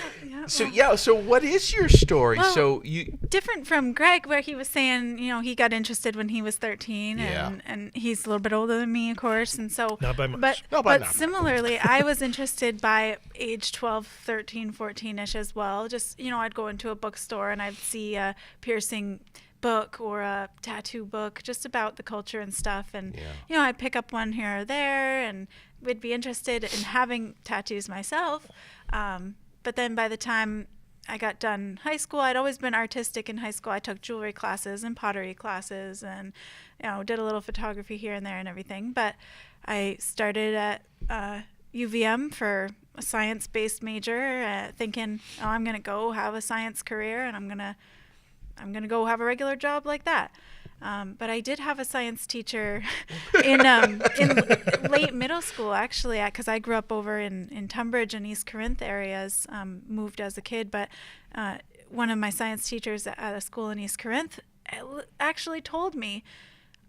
So what is your story? Well, So you different from Greg, where he was saying, he got interested when he was 13, Yeah. and he's a little bit older than me, of course, and so. Not by much. But, No, by but not. similarly, I was interested by age 12, 13, 14-ish as well. Just, I'd go into a bookstore and I'd see a piercing book or a tattoo book just about the culture and stuff, and I'd pick up one here or there, and would be interested in having tattoos myself. But then by the time I got done high school, I'd always been artistic in high school. I took jewelry classes and pottery classes, and did a little photography here and there and everything. But I started at UVM for a science-based major, thinking, I'm gonna go have a science career, and I'm gonna go have a regular job like that. But I did have a science teacher in late middle school, actually, because I grew up over in Tunbridge and East Corinth areas, moved as a kid. But one of my science teachers at a school in East Corinth actually told me,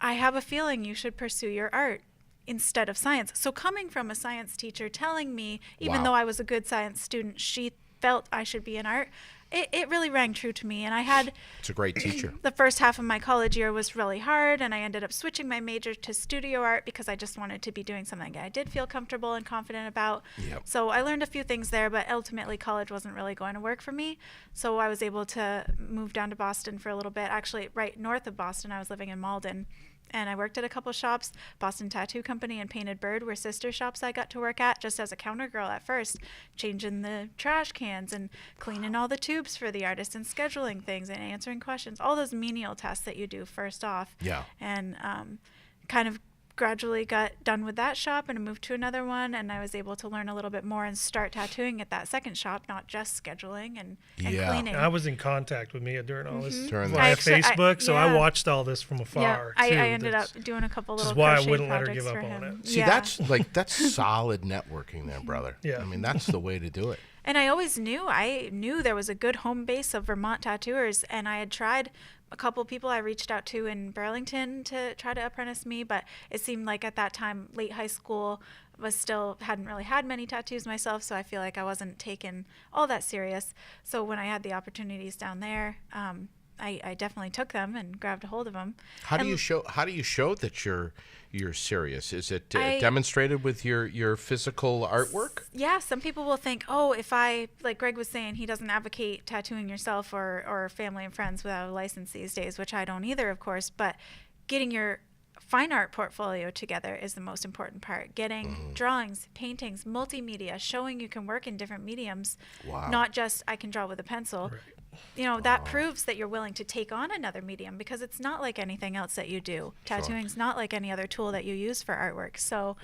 I have a feeling you should pursue your art instead of science. So coming from a science teacher telling me, even Wow. though I was a good science student, she felt I should be in art, it really rang true to me. And I had It's a great teacher. the first half of my college year was really hard, and I ended up switching my major to studio art because I just wanted to be doing something I did feel comfortable and confident about. Yep. So I learned a few things there, but ultimately college wasn't really going to work for me. So I was able to move down to Boston for a little bit. Actually, right north of Boston, I was living in Malden. And I worked at a couple shops. Boston Tattoo Company and Painted Bird were sister shops I got to work at just as a counter girl at first, changing the trash cans and cleaning all the tubes for the artist and scheduling things and answering questions, all those menial tasks that you do first off. Yeah. And kind of gradually got done with that shop and moved to another one, and I was able to learn a little bit more and start tattooing at that second shop, not just scheduling and Yeah. cleaning. I was in contact with Mia during all this During via that. Facebook, so I yeah. watched all this from afar. I too. ended up That's- doing a couple Which little is why I crochet wouldn't let her projects give up for on him. it. See, Yeah. that's solid networking there, brother. Yeah. I mean, that's the way to do it. And I always knew there was a good home base of Vermont tattooers, and I had tried a couple people I reached out to in Burlington to try to apprentice me, but it seemed like at that time, late high school, hadn't really had many tattoos myself, so I feel like I wasn't taken all that serious. So when I had the opportunities down there, I definitely took them and grabbed a hold of them. How do you show that you're serious? Is it I- demonstrated with your physical artwork? Yeah, some people will think, oh, if I, like Greg was saying, he doesn't advocate tattooing yourself or family and friends without a license these days, which I don't either, of course, but getting your fine art portfolio together is the most important part. Getting drawings, paintings, multimedia, showing you can work in different mediums, Wow. not just I can draw with a pencil. Right. You know, that proves that you're willing to take on another medium, because it's not like anything else that you do. Tattooing's not like any other tool that you use for artwork. So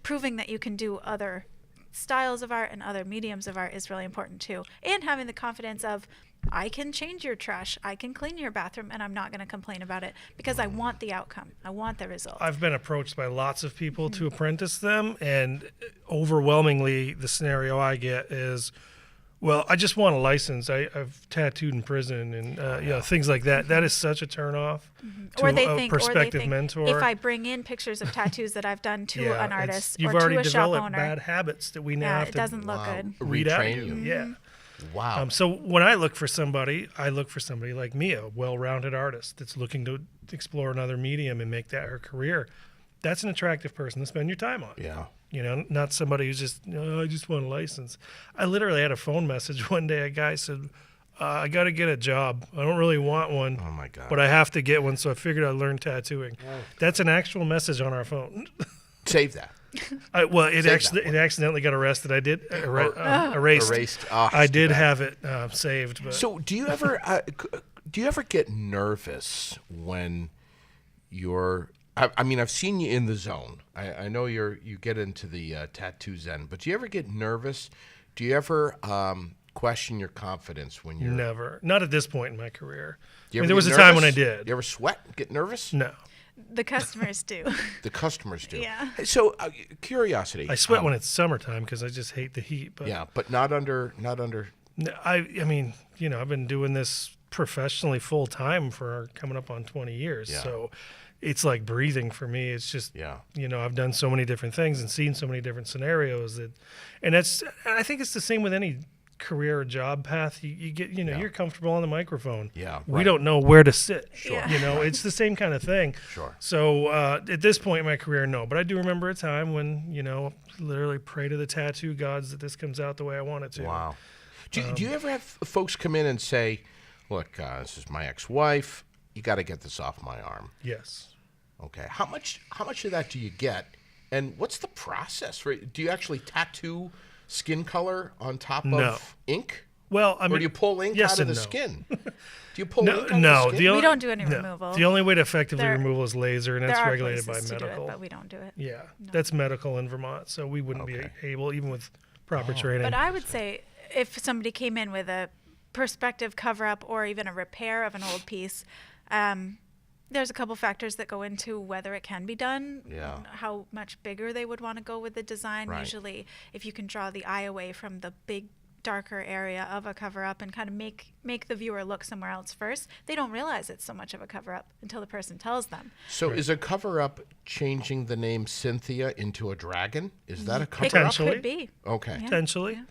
proving that you can do other styles of art and other mediums of art is really important too. And having the confidence of, I can change your trash, I can clean your bathroom, and I'm not going to complain about it because I want the outcome. I want the result. I've been approached by lots of people to apprentice them, and overwhelmingly the scenario I get is, well, I just want a license. I've tattooed in prison and things like that. That is such a turnoff to or they a think, prospective mentor. if I bring in pictures of tattoos that I've done to an artist you've or already to a shop developed owner, bad habits that we now have it to doesn't look good. weed out Retrain of you. you. Yeah. Wow. So when I look for somebody, I look for somebody like me, a well-rounded artist that's looking to explore another medium and make that her career. That's an attractive person to spend your time on. Yeah. You know, not somebody who's just, I just want a license. I literally had a phone message one day. A guy said, I got to get a job. I don't really want one, Oh my God. but I have to get one. So I figured I'd learn tattooing. That's an actual message on our phone. Save that. It Save that it accidentally got arrested. I did erased. Erased. Oh, I it's too did bad. have it saved. But So do you ever get nervous when you're? I mean, I've seen you in the zone. I know you get into the tattoo zen, but do you ever get nervous? Do you ever question your confidence when you're? never, not at this point in my career. Do you I mean, ever there was get a time when I nervous? did. You ever sweat? Get nervous? No, The customers do. The customers do. Yeah. So curiosity. I sweat when it's summertime because I just hate the heat. But Yeah, but not under. I mean, I've been doing this professionally full time for coming up on 20 years. Yeah. So it's like breathing for me. It's just, Yeah. I've done so many different things and seen so many different scenarios I think it's the same with any career or job path. You get, you're comfortable on the microphone. Yeah, We right. don't know where to sit. Sure. It's the same kind of thing. Sure. So at this point in my career, no. But I do remember a time when, literally pray to the tattoo gods that this comes out the way I want it to. Wow. Do you ever have folks come in and say, "Look, this is my ex-wife. You got to get this off my arm." Yes. Okay. How much of that do you get, and what's the process? Right? Do you actually tattoo skin color on top No. of ink, Well, I mean, or do you pull ink yes out of and the no. skin? Do you pull No, ink out no. of the skin? We don't do any removal. The only way to effectively There- remove is laser, and There that's are regulated by places to do medical. it, but we don't do it. Yeah, that's medical in Vermont, so we wouldn't be Okay. able, even with proper training. But I would say if somebody came in with a prospective cover-up or even a repair of an old piece, there's a couple factors that go into whether it can be done, Yeah. how much bigger they would want to go with the design. Right. Usually, if you can draw the eye away from the big, darker area of a cover-up and kind of make the viewer look somewhere else first, they don't realize it's so much of a cover-up until the person tells them. So is a cover-up changing the name Cynthia into a dragon? Is that a It cover-up? Potentially. could be. Okay. Yeah. Potentially. Yeah.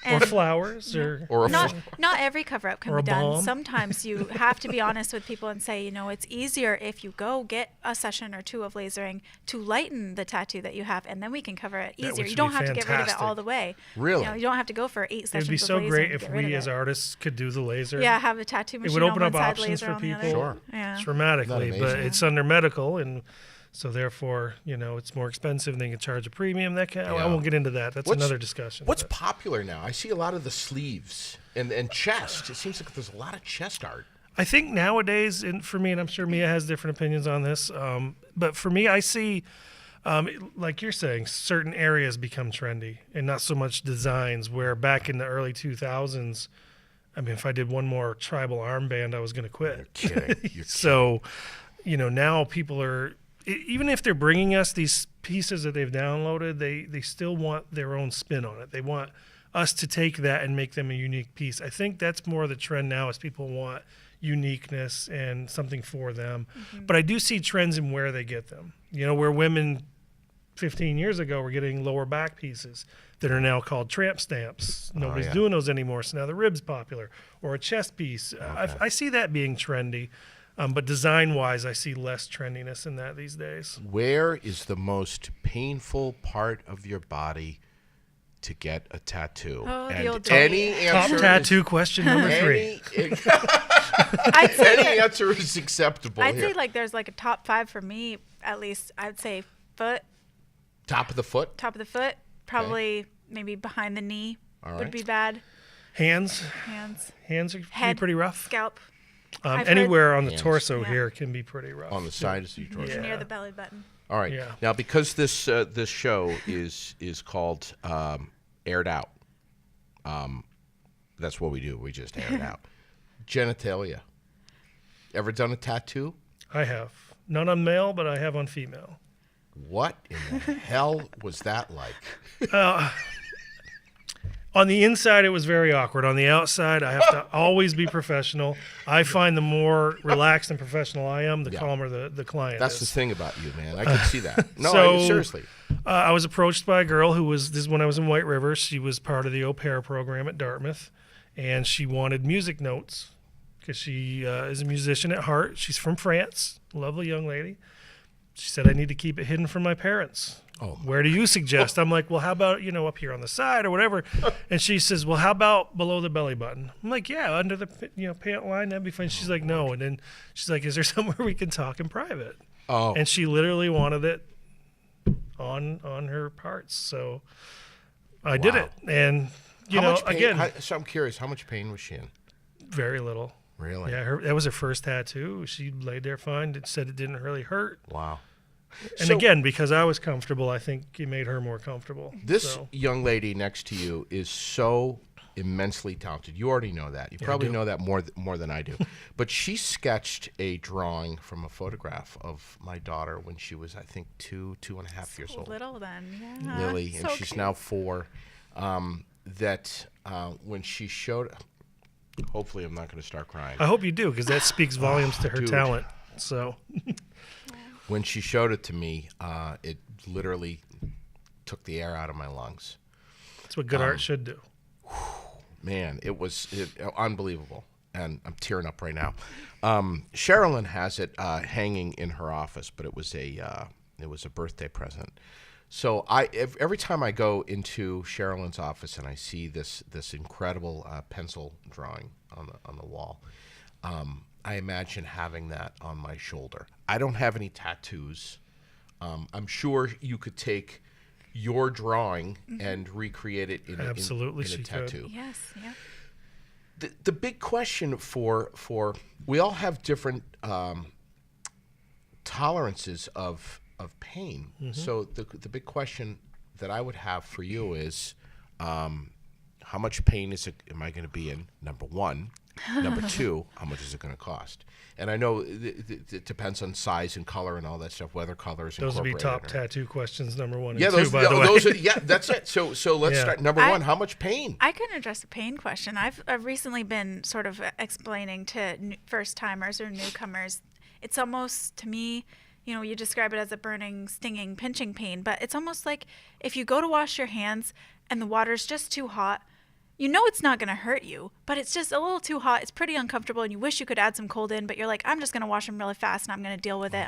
Or flowers, or not every cover-up can or be a done. balm. Sometimes you have to be honest with people and say, it's easier if you go get a session or two of lasering to lighten the tattoo that you have, and then we can cover it easier. would You don't be have to get rid of it fantastic. all the way. Really? You don't have to go for 8 sessions. It'd be of so lasering great to if get rid we of as it. artists could do the laser. Yeah, have a tattoo It machine would open on up one side, options laser for on the people. other. Sure. Yeah. Dramatically, Isn't that but amazing? it's under medical, and so therefore, it's more expensive. And they can charge a premium. I Yeah. won't get into that. That's another discussion. What's but- popular now? I see a lot of the sleeves and chest. It seems like there's a lot of chest art. I think nowadays, and for me, and I'm sure Mia has different opinions on this, but for me, I see, like you're saying, certain areas become trendy, and not so much designs. Where back in the early 2000s, I mean, if I did one more tribal armband, I was going to quit. Kidding. You're So, now people are, even if they're bringing us these pieces that they've downloaded, they still want their own spin on it. They want us to take that and make them a unique piece. I think that's more the trend now, is people want uniqueness and something for them. But I do see trends in where they get them. Where women 15 years ago were getting lower back pieces that are now called tramp stamps. Nobody's yeah. doing those anymore, so now the rib's popular. Or a chest piece. I see that being trendy. But design-wise, I see less trendiness in that these days. Where is the most painful part of your body to get a tattoo? Oh, the and old any dog. Top answer tattoo question number 3. I'd say any answer is acceptable I'd here. say there's a top 5 for me, at least. I'd say foot, Top of the foot. top of the foot, probably maybe behind the knee All right. would be bad. Hands Hands, are head, pretty rough. scalp, I've heard- Anywhere on the Hands. torso Yeah. here can be pretty rough. On the sides of your torso. Yeah. near the belly button. All right. Yeah. Now, because this this show is called Aired Out, that's what we do. We just air it out. Genitalia. Ever done a tattoo? I have. None on male, but I have on female. What in the hell was that like? On the inside, it was very awkward. On the outside, I have to always be professional. I find the more relaxed and professional I am, the Yeah. calmer the client That's the is. thing about you, man. I could see that. No, So- seriously. I was approached by a girl who was, this is when I was in White River. She was part of the au pair program at Dartmouth, and she wanted music notes because she is a musician at heart. She's from France, lovely young lady. She said, I need to keep it hidden from my parents. Oh, my Where do you suggest? I'm like, well, how about, up here on the side or whatever? And she says, well, how about below the belly button? I'm like, yeah, under the pant line, that'd be fine. She's like, no. And then she's like, is there somewhere we can talk in private? Oh, And she literally wanted it on her parts. So I did Wow. it. And, how much pain, again, so I'm curious, how much pain was she in? very little. Really? Yeah, that was her first tattoo. She laid there fine. It said it didn't really hurt. Wow. And So- again, because I was comfortable, I think it made her more comfortable. This So, young lady next to you is so immensely talented. You already know that. You probably do. know that more than I do. But she sketched a drawing from a photograph of my daughter when she was, I think, 2.5 years old. Little then, yeah. Lily, and So she's cute. now 4. When she showed, hopefully I'm not going to start crying. I hope you do, because that speaks volumes to her dude. talent. So When she showed it to me, it literally took the air out of my lungs. that's what good art should do. Man, it was unbelievable, and I'm tearing up right now. Sherilyn has it hanging in her office, but it was a birthday present. So every time I go into Sherilyn's office and I see this incredible pencil drawing on the wall, I imagine having that on my shoulder. I don't have any tattoos. I'm sure you could take your drawing and recreate it in, Absolutely, in a she could. tattoo. Yes, yeah. The big question for we all have different tolerances of pain. So the big question that I would have for you is how much pain am I going to be in? Number one. Number two, how much is it going to cost? And I know it depends on size and color and all that stuff. Whether colors Those would be top incorporated tattoo questions, number 1 and Yeah, 2, those. by the way. Those are, yeah, that's it. So let's Yeah. start. Number one, how much pain? I can address the pain question. I've recently been sort of explaining to first timers or newcomers. It's almost, to me, you describe it as a burning, stinging, pinching pain, but it's almost like if you go to wash your hands and the water's just too hot, you know it's not going to hurt you, but it's just a little too hot. It's pretty uncomfortable, and you wish you could add some cold in, but you're like, I'm just going to wash them really fast, and I'm going to deal with it.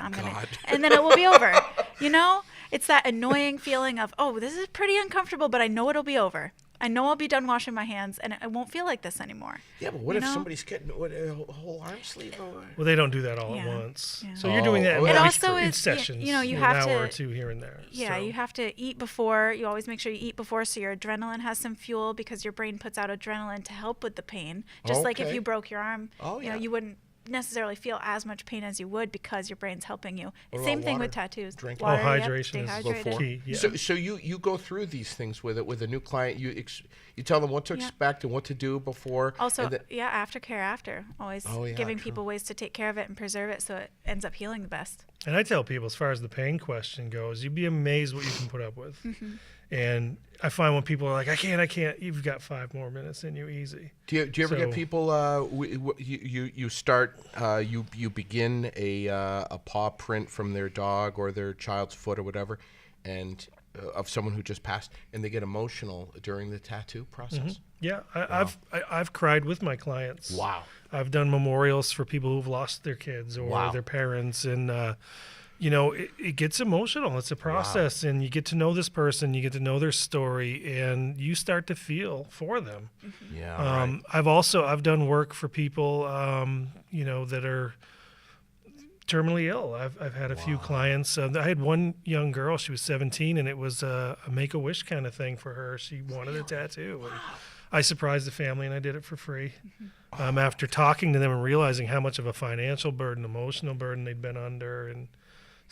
And then it will be over. You know, it's that annoying feeling of, oh, this is pretty uncomfortable, but I know it'll be over. I know I'll be done washing my hands, and I won't feel like this anymore. Yeah, but what if somebody's getting a whole arm sleeve? Well, they don't do that all at once. Yeah. So you're doing that in sessions. You know, you have an to, hour or two here and there. Yeah, you have to eat before. You always make sure you eat before, so your adrenaline has some fuel, because your brain puts out adrenaline to help with the pain. Just like if you broke your arm, you know, you wouldn't necessarily feel as much pain as you would because your brain's helping you. Same thing with tattoos. Water, hydration is key. Yeah. So you go through these things with a new client. You tell them what to expect and what to do before. Also, aftercare after. Always giving people ways to take care of it and preserve it so it ends up healing the best. And I tell people, as far as the pain question goes, you'd be amazed what you can put up with. And I find when people are like, I can't, you've got 5 more minutes in you, easy. Do you ever get people, you start, you begin a paw print from their dog or their child's foot or whatever, and of someone who just passed, and they get emotional during the tattoo process? Yeah, I've cried with my clients. Wow. I've done memorials for people who've lost their kids or their parents, and you know, it gets emotional. It's a process, and you get to know this person, you get to know their story, and you start to feel for them. Yeah. I've done work for people, you know, that are terminally ill. I've had a few clients. I had one young girl. She was 17, and it was a Make-A-Wish kind of thing for her. She wanted a tattoo. And I surprised the family, and I did it for free. After talking to them and realizing how much of a financial burden, emotional burden they'd been under, and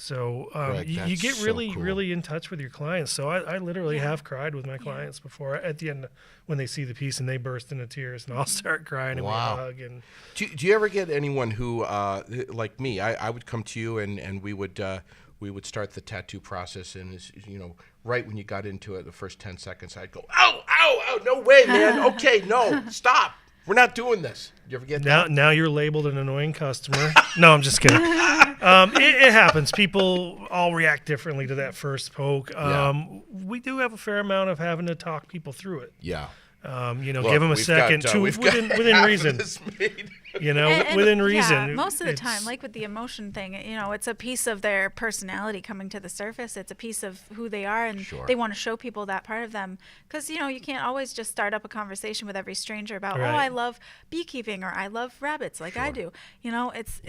so you get really in touch with your clients. So I literally have cried with my clients before. At the end, when they see the piece and they burst into tears, and I'll start crying and we hug. And do you ever get anyone who, like me, I would come to you and we would start the tattoo process, and you know, right when you got into it, the first 10 seconds, I'd go, ow, no way, man. Okay, no, stop. We're not doing this. You ever get that? Now you're labeled an annoying customer. No, I'm just kidding. It happens. People all react differently to that first poke. We do have a fair amount of having to talk people through it. Yeah. You know, give them a second, within reason. You know, and within reason. Yeah, most of the time, like with the emotion thing, you know, it's a piece of their personality coming to the surface. It's a piece of who they are, and they want to show people that part of them. Because, you know, you can't always just start up a conversation with every stranger about, oh, I love beekeeping, or I love rabbits like I do. You know, it's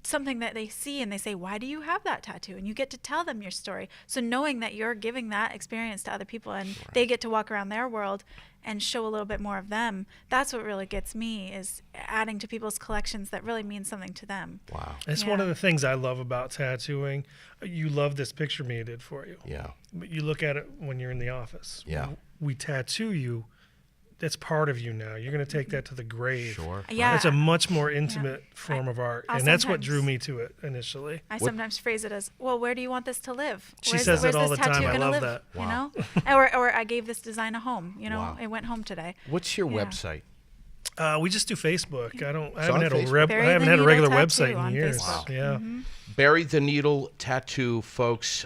something that they see and they say, why do you have that tattoo? And you get to tell them your story. So knowing that you're giving that experience to other people, and they get to walk around their world and show a little bit more of them, that's what really gets me, is adding to people's collections that really means something to them. Wow. That's one of the things I love about tattooing. You love this picture Mia did for you. Yeah. But you look at it when you're in the office. Yeah. We tattoo you. That's part of you now. You're going to take that to the grave. Sure. Yeah. It's a much more intimate form of art. And that's what drew me to it initially. I sometimes phrase it as, well, where do you want this to live? She says it all the time. I love that. You know? Or I gave this design a home. You know, it went home today. What's your website? We just do Facebook. I haven't had a regular website in years. Wow. Yeah. Bury the Needle Tattoo, folks.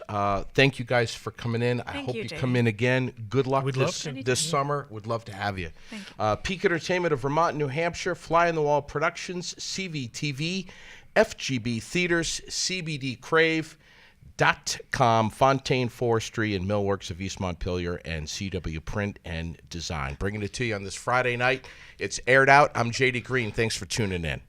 Thank you guys for coming in. I hope you come in again. Good luck this summer. Would love to have you. Peak Entertainment of Vermont, New Hampshire, Fly on the Wall Productions, CVTV, FGB Theaters, CBD Crave, .com, Fontaine, Forestry, and Millworks of East Montpelier, and CW Print and Design. Bringing it to you on this Friday night. It's aired out. I'm JD Green. Thanks for tuning in.